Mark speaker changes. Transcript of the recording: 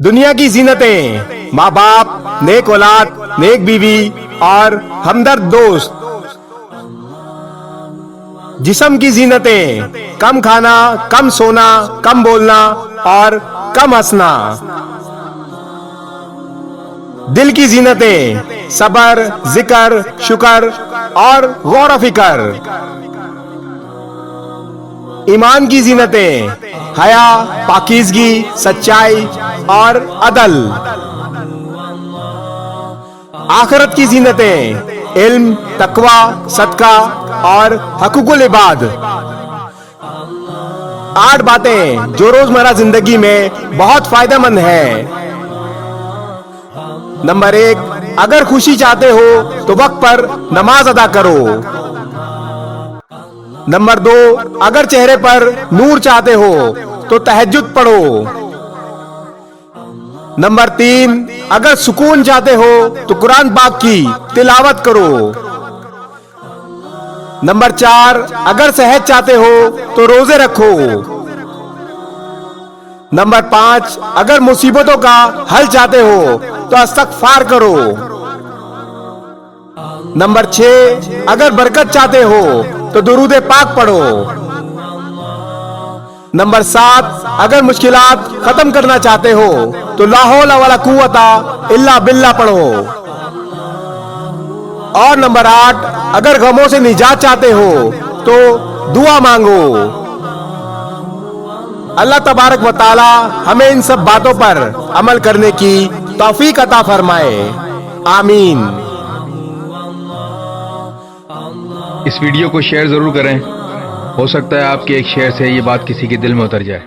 Speaker 1: दुनिया की जीनतें, माँ बाप, नेक औलाद, नेक बीवी और हमदर्द दोस्त। जिस्म की जीनतें, कम खाना, कम सोना, कम बोलना और कम हंसना। दिल की जीनतें, सब्र, जिक्र, शुक्र और गौर फिक्र। ईमान की जीनतें, हया, पाकीज़गी, सच्चाई और अदल। आखिरत की जीनतें, इल्म, तकवा, सदका और हकूकुल इबाद। 8 बातें जो रोजमर्रा जिंदगी में बहुत फायदेमंद है। नंबर 1, अगर खुशी चाहते हो तो वक्त पर नमाज अदा करो। नंबर 2, अगर चेहरे पर नूर चाहते हो तो तहज्जुद पढ़ो। नंबर 3, अगर सुकून चाहते हो तो कुरान पाक की तिलावत करो। नंबर 4, अगर सेहत चाहते हो तो रोजे रखो। नंबर 5, अगर मुसीबतों का हल चाहते हो तो इस्तग़फ़ार करो। नंबर 6, अगर बरकत चाहते हो तो दुरूद पाक पढ़ो। नंबर 7, अगर मुश्किलात खत्म करना चाहते हो तो ला हौला वला कुव्वता इल्ला बिल्ला पढ़ो। और नंबर 8, अगर गमों से निजात चाहते हो तो दुआ मांगो। अल्लाह तबारक व तआला हमें इन सब बातों पर अमल करने की तौफीक अता फरमाए। आमीन।
Speaker 2: इस वीडियो को शेयर जरूर करें। हो सकता है आपके एक शेयर से ये बात किसी के दिल में उतर जाए।